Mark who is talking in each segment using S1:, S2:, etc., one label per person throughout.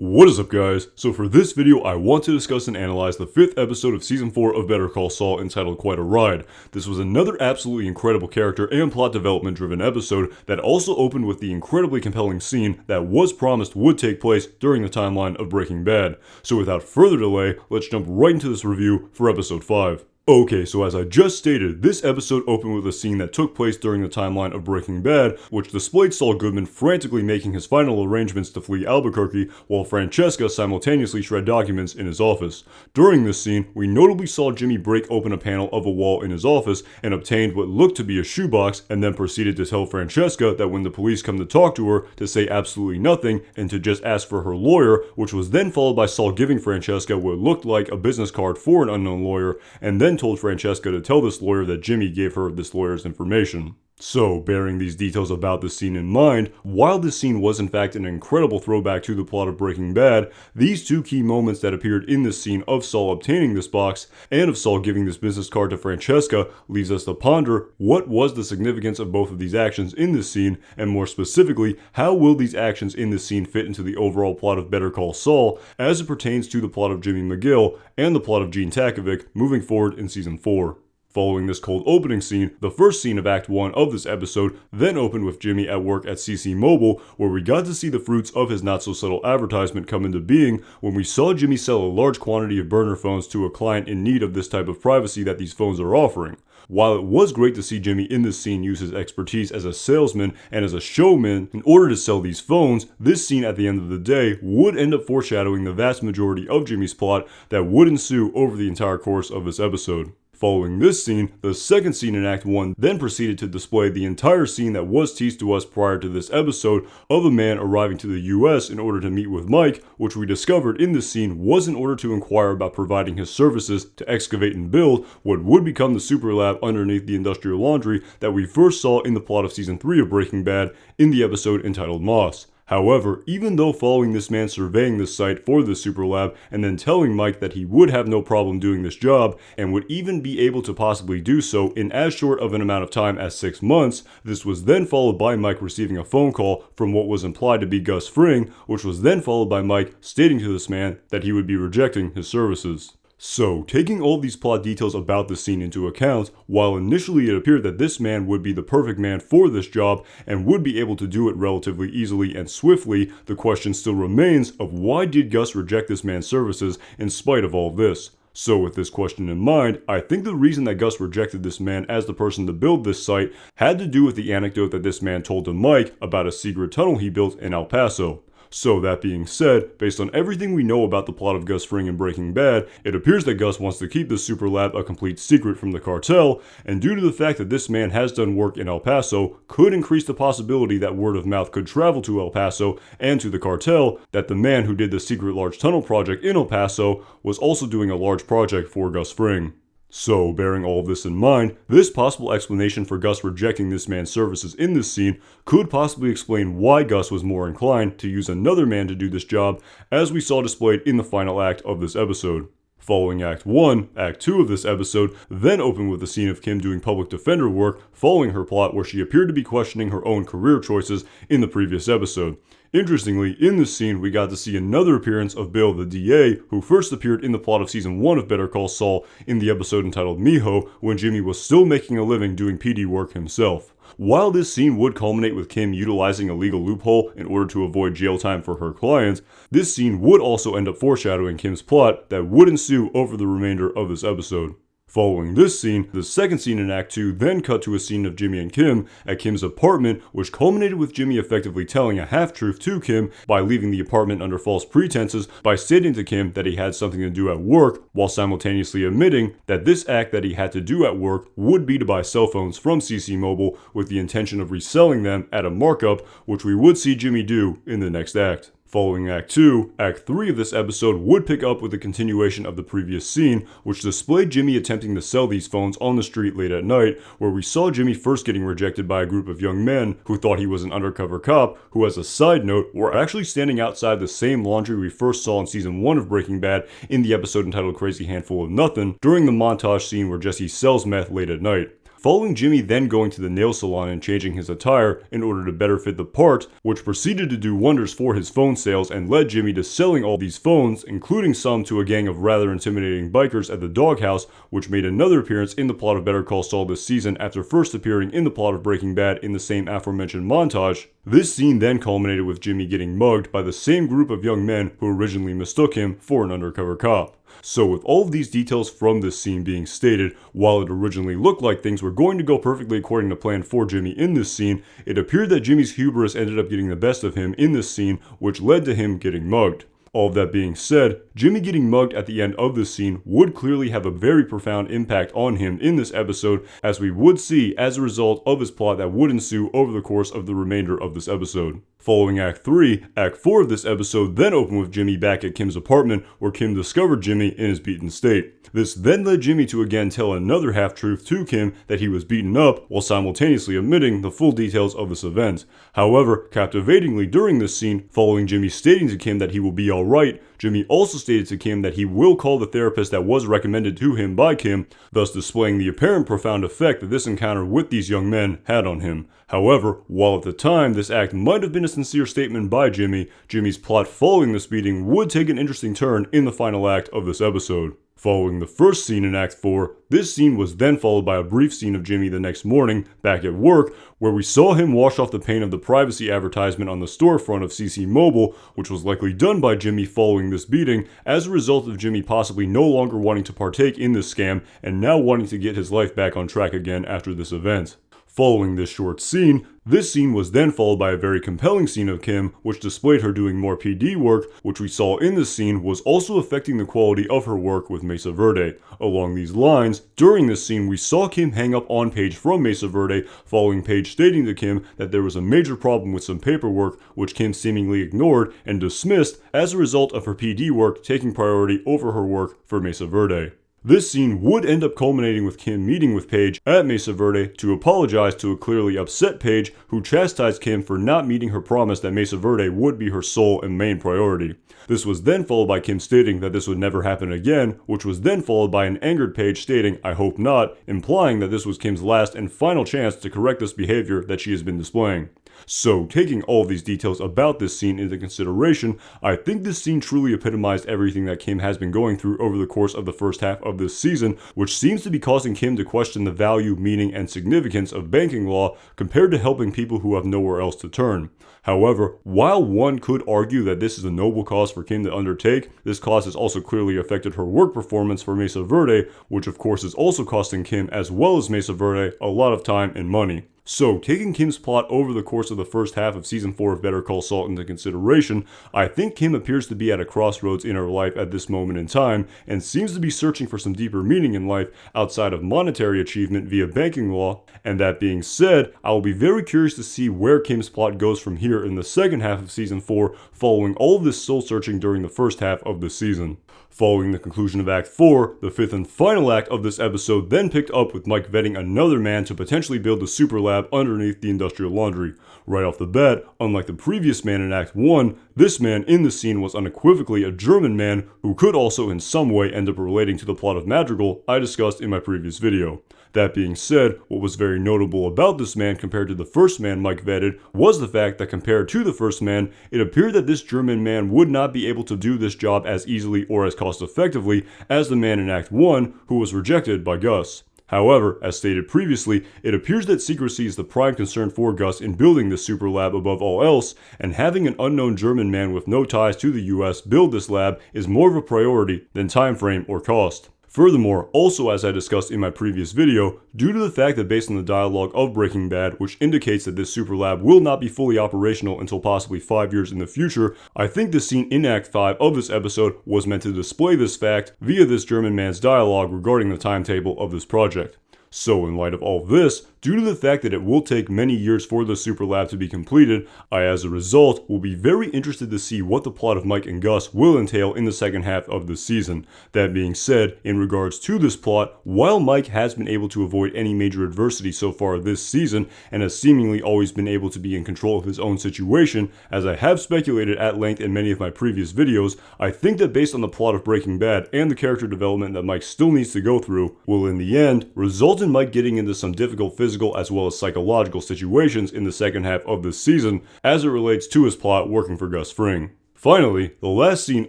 S1: What is up, guys? So for this video, I want to discuss and analyze the 5th episode of Season 4 of Better Call Saul entitled Quite a Ride. This was another absolutely incredible character and plot development driven episode that also opened with the incredibly compelling scene that was promised would take place during the timeline of Breaking Bad. So without further delay, let's jump right into this review for episode 5. Okay, so as I just stated, this episode opened with a scene that took place during the timeline of Breaking Bad, which displayed Saul Goodman frantically making his final arrangements to flee Albuquerque, while Francesca simultaneously shred documents in his office. During this scene, we notably saw Jimmy break open a panel of a wall in his office and obtained what looked to be a shoebox, and then proceeded to tell Francesca that when the police come to talk to her, to say absolutely nothing and to just ask for her lawyer, which was then followed by Saul giving Francesca what looked like a business card for an unknown lawyer, and then told Francesca to tell this lawyer that Jimmy gave her this lawyer's information. So, bearing these details about this scene in mind, while this scene was in fact an incredible throwback to the plot of Breaking Bad, these two key moments that appeared in this scene of Saul obtaining this box and of Saul giving this business card to Francesca leaves us to ponder what was the significance of both of these actions in this scene, and more specifically, how will these actions in this scene fit into the overall plot of Better Call Saul as it pertains to the plot of Jimmy McGill and the plot of Gene Takovic moving forward in Season 4. Following this cold opening scene, the first scene of Act 1 of this episode then opened with Jimmy at work at CC Mobile, where we got to see the fruits of his not-so-subtle advertisement come into being when we saw Jimmy sell a large quantity of burner phones to a client in need of this type of privacy that these phones are offering. While it was great to see Jimmy in this scene use his expertise as a salesman and as a showman in order to sell these phones, this scene at the end of the day would end up foreshadowing the vast majority of Jimmy's plot that would ensue over the entire course of this episode. Following this scene, the second scene in Act 1 then proceeded to display the entire scene that was teased to us prior to this episode of a man arriving to the US in order to meet with Mike, which we discovered in this scene was in order to inquire about providing his services to excavate and build what would become the super lab underneath the industrial laundry that we first saw in the plot of Season 3 of Breaking Bad in the episode entitled Moss. However, even though following this man surveying this site for this super lab and then telling Mike that he would have no problem doing this job and would even be able to possibly do so in as short of an amount of time as 6 months, this was then followed by Mike receiving a phone call from what was implied to be Gus Fring, which was then followed by Mike stating to this man that he would be rejecting his services. So, taking all these plot details about the scene into account, while initially it appeared that this man would be the perfect man for this job and would be able to do it relatively easily and swiftly, the question still remains of why did Gus reject this man's services in spite of all of this? So with this question in mind, I think the reason that Gus rejected this man as the person to build this site had to do with the anecdote that this man told to Mike about a secret tunnel he built in El Paso. So that being said, based on everything we know about the plot of Gus Fring and Breaking Bad, it appears that Gus wants to keep this super lab a complete secret from the cartel, and due to the fact that this man has done work in El Paso, could increase the possibility that word of mouth could travel to El Paso and to the cartel that the man who did the secret large tunnel project in El Paso was also doing a large project for Gus Fring. So, bearing all of this in mind, this possible explanation for Gus rejecting this man's services in this scene could possibly explain why Gus was more inclined to use another man to do this job, as we saw displayed in the final act of this episode. Following Act 1, Act 2 of this episode then opened with a scene of Kim doing public defender work following her plot where she appeared to be questioning her own career choices in the previous episode. Interestingly, in this scene, we got to see another appearance of Bill the DA, who first appeared in the plot of Season 1 of Better Call Saul in the episode entitled Mijo, when Jimmy was still making a living doing PD work himself. While this scene would culminate with Kim utilizing a legal loophole in order to avoid jail time for her clients, this scene would also end up foreshadowing Kim's plot that would ensue over the remainder of this episode. Following this scene, the second scene in Act 2 then cut to a scene of Jimmy and Kim at Kim's apartment, which culminated with Jimmy effectively telling a half-truth to Kim by leaving the apartment under false pretenses by stating to Kim that he had something to do at work, while simultaneously admitting that this act that he had to do at work would be to buy cell phones from CC Mobile with the intention of reselling them at a markup, which we would see Jimmy do in the next act. Following Act 2, Act 3 of this episode would pick up with the continuation of the previous scene, which displayed Jimmy attempting to sell these phones on the street late at night, where we saw Jimmy first getting rejected by a group of young men who thought he was an undercover cop, who as a side note were actually standing outside the same laundry we first saw in Season 1 of Breaking Bad in the episode entitled Crazy Handful of Nothing, during the montage scene where Jesse sells meth late at night. following Jimmy then going to the nail salon and changing his attire in order to better fit the part, which proceeded to do wonders for his phone sales and led Jimmy to selling all these phones, including some to a gang of rather intimidating bikers at the doghouse, which made another appearance in the plot of Better Call Saul this season after first appearing in the plot of Breaking Bad in the same aforementioned montage. This scene then culminated with Jimmy getting mugged by the same group of young men who originally mistook him for an undercover cop. So with all of these details from this scene being stated, while it originally looked like things were going to go perfectly according to plan for Jimmy in this scene, it appeared that Jimmy's hubris ended up getting the best of him in this scene, which led to him getting mugged. All of that being said, Jimmy getting mugged at the end of this scene would clearly have a very profound impact on him in this episode, as we would see as a result of his plot that would ensue over the course of the remainder of this episode. Following Act 3, Act 4 of this episode then opened with Jimmy back at Kim's apartment, where Kim discovered Jimmy in his beaten state. This then led Jimmy to again tell another half-truth to Kim that he was beaten up, while simultaneously omitting the full details of this event. However, captivatingly during this scene, following Jimmy stating to Kim that he will be alright, Jimmy also stated to Kim that he will call the therapist that was recommended to him by Kim, thus displaying the apparent profound effect that this encounter with these young men had on him. However, while at the time this act might have been a sincere statement by Jimmy, Jimmy's plot following this beating would take an interesting turn in the final act of this episode. Following the first scene in Act 4, this scene was then followed by a brief scene of Jimmy the next morning, back at work, where we saw him wash off the paint of the privacy advertisement on the storefront of CC Mobile, which was likely done by Jimmy following this beating, as a result of Jimmy possibly no longer wanting to partake in this scam and now wanting to get his life back on track again after this event. Following this short scene, this scene was then followed by a very compelling scene of Kim, which displayed her doing more PD work, which we saw in this scene was also affecting the quality of her work with Mesa Verde. Along these lines, during this scene we saw Kim hang up on Paige from Mesa Verde, following Paige stating to Kim that there was a major problem with some paperwork, which Kim seemingly ignored and dismissed as a result of her PD work taking priority over her work for Mesa Verde. This scene would end up culminating with Kim meeting with Paige at Mesa Verde to apologize to a clearly upset Paige, who chastised Kim for not meeting her promise that Mesa Verde would be her sole and main priority. This was then followed by Kim stating that this would never happen again, which was then followed by an angered Paige stating, "I hope not," implying that this was Kim's last and final chance to correct this behavior that she has been displaying. So, taking all of these details about this scene into consideration, I think this scene truly epitomized everything that Kim has been going through over the course of the first half of this season, which seems to be causing Kim to question the value, meaning, and significance of banking law compared to helping people who have nowhere else to turn. However, while one could argue that this is a noble cause for Kim to undertake, this cause has also clearly affected her work performance for Mesa Verde, which of course is also costing Kim as well as Mesa Verde a lot of time and money. So, taking Kim's plot over the course of the first half of Season 4 of Better Call Saul into consideration, I think Kim appears to be at a crossroads in her life at this moment in time, and seems to be searching for some deeper meaning in life outside of monetary achievement via banking law. And that being said, I will be very curious to see where Kim's plot goes from here in the second half of Season 4, following all of this soul searching during the first half of the season. Following the conclusion of Act 4, the fifth and final act of this episode then picked up with Mike vetting another man to potentially build the super lab underneath the industrial laundry. Right off the bat, unlike the previous man in Act 1, this man in the scene was unequivocally a German man who could also in some way end up relating to the plot of Madrigal I discussed in my previous video. That being said, what was very notable about this man compared to the first man Mike vetted was the fact that compared to the first man, it appeared that this German man would not be able to do this job as easily or as cost effectively as the man in Act 1 who was rejected by Gus. However, as stated previously, it appears that secrecy is the prime concern for Gus in building this super lab above all else, and having an unknown German man with no ties to the US build this lab is more of a priority than time frame or cost. Furthermore, also as I discussed in my previous video, due to the fact that based on the dialogue of Breaking Bad, which indicates that this super lab will not be fully operational until possibly 5 years in the future, I think the scene in Act 5 of this episode was meant to display this fact via this German man's dialogue regarding the timetable of this project. So in light of all this, due to the fact that it will take many years for the super lab to be completed, I as a result will be very interested to see what the plot of Mike and Gus will entail in the second half of this season. That being said, in regards to this plot, while Mike has been able to avoid any major adversity so far this season, and has seemingly always been able to be in control of his own situation, as I have speculated at length in many of my previous videos, I think that based on the plot of Breaking Bad and the character development that Mike still needs to go through, will in the end result resulted in Mike getting into some difficult physical as well as psychological situations in the second half of this season as it relates to his plot working for Gus Fring. Finally, the last scene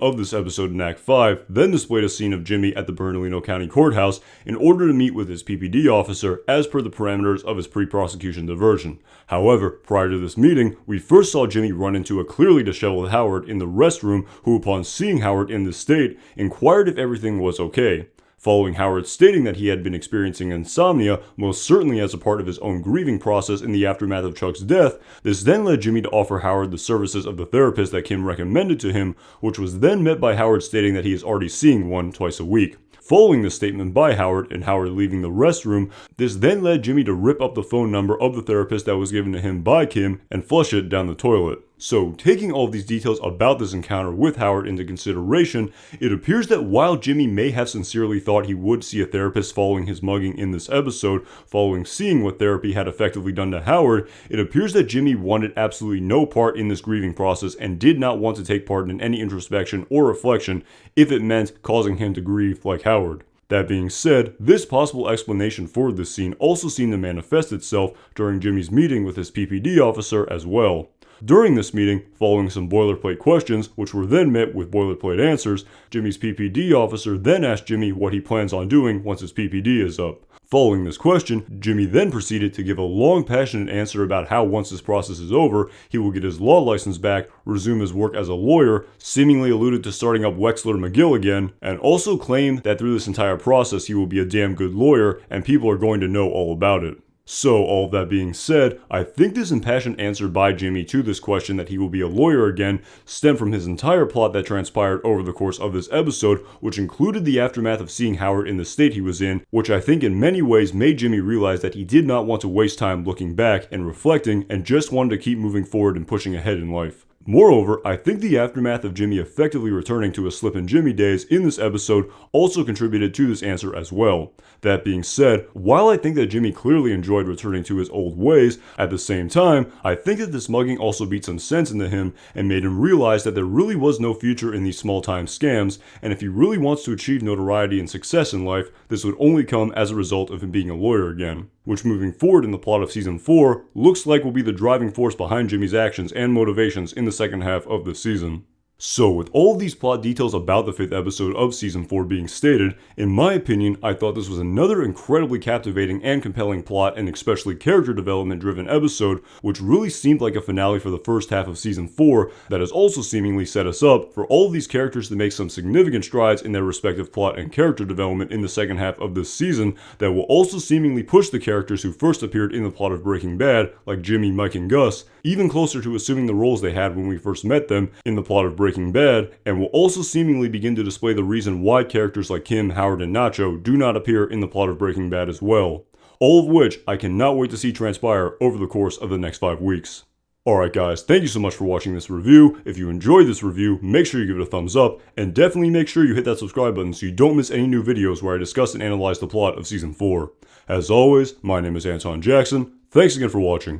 S1: of this episode in Act 5 then displayed a scene of Jimmy at the Bernalillo County Courthouse in order to meet with his PPD officer as per the parameters of his pre-prosecution diversion. However, prior to this meeting, we first saw Jimmy run into a clearly disheveled Howard in the restroom who, upon seeing Howard in this state, inquired if everything was okay. Following Howard stating that he had been experiencing insomnia, most certainly as a part of his own grieving process in the aftermath of Chuck's death, this then led Jimmy to offer Howard the services of the therapist that Kim recommended to him, which was then met by Howard stating that he is already seeing one twice a week. Following this statement by Howard and Howard leaving the restroom, this then led Jimmy to rip up the phone number of the therapist that was given to him by Kim and flush it down the toilet. So, taking all of these details about this encounter with Howard into consideration, it appears that while Jimmy may have sincerely thought he would see a therapist following his mugging in this episode, following seeing what therapy had effectively done to Howard, it appears that Jimmy wanted absolutely no part in this grieving process and did not want to take part in any introspection or reflection if it meant causing him to grieve like Howard. That being said, this possible explanation for this scene also seemed to manifest itself during Jimmy's meeting with his PPD officer as well. During this meeting, following some boilerplate questions, which were then met with boilerplate answers, Jimmy's PPD officer then asked Jimmy what he plans on doing once his PPD is up. Following this question, Jimmy then proceeded to give a long, passionate answer about how once this process is over, he will get his law license back, resume his work as a lawyer, seemingly alluded to starting up Wexler McGill again, and also claimed that through this entire process he will be a damn good lawyer and people are going to know all about it. So, all of that being said, I think this impassioned answer by Jimmy to this question that he will be a lawyer again stemmed from his entire plot that transpired over the course of this episode, which included the aftermath of seeing Howard in the state he was in, which I think in many ways made Jimmy realize that he did not want to waste time looking back and reflecting and just wanted to keep moving forward and pushing ahead in life. Moreover, I think the aftermath of Jimmy effectively returning to his Slippin' Jimmy days in this episode also contributed to this answer as well. That being said, while I think that Jimmy clearly enjoyed returning to his old ways, at the same time, I think that this mugging also beat some sense into him and made him realize that there really was no future in these small-time scams, and if he really wants to achieve notoriety and success in life, this would only come as a result of him being a lawyer again. Which moving forward in the plot of Season 4, looks like will be the driving force behind Jimmy's actions and motivations in the second half of the season. So, with all of these plot details about the 5th episode of Season 4 being stated, in my opinion, I thought this was another incredibly captivating and compelling plot and especially character development driven episode, which really seemed like a finale for the first half of Season 4 that has also seemingly set us up for all of these characters to make some significant strides in their respective plot and character development in the second half of this season that will also seemingly push the characters who first appeared in the plot of Breaking Bad, like Jimmy, Mike, and Gus, even closer to assuming the roles they had when we first met them in the plot of Breaking Bad, and will also seemingly begin to display the reason why characters like Kim, Howard, and Nacho do not appear in the plot of Breaking Bad as well. All of which I cannot wait to see transpire over the course of the next 5 weeks. Alright guys, thank you so much for watching this review. If you enjoyed this review, make sure you give it a thumbs up, and definitely make sure you hit that subscribe button so you don't miss any new videos where I discuss and analyze the plot of Season 4. As always, my name is Anton Jackson. Thanks again for watching.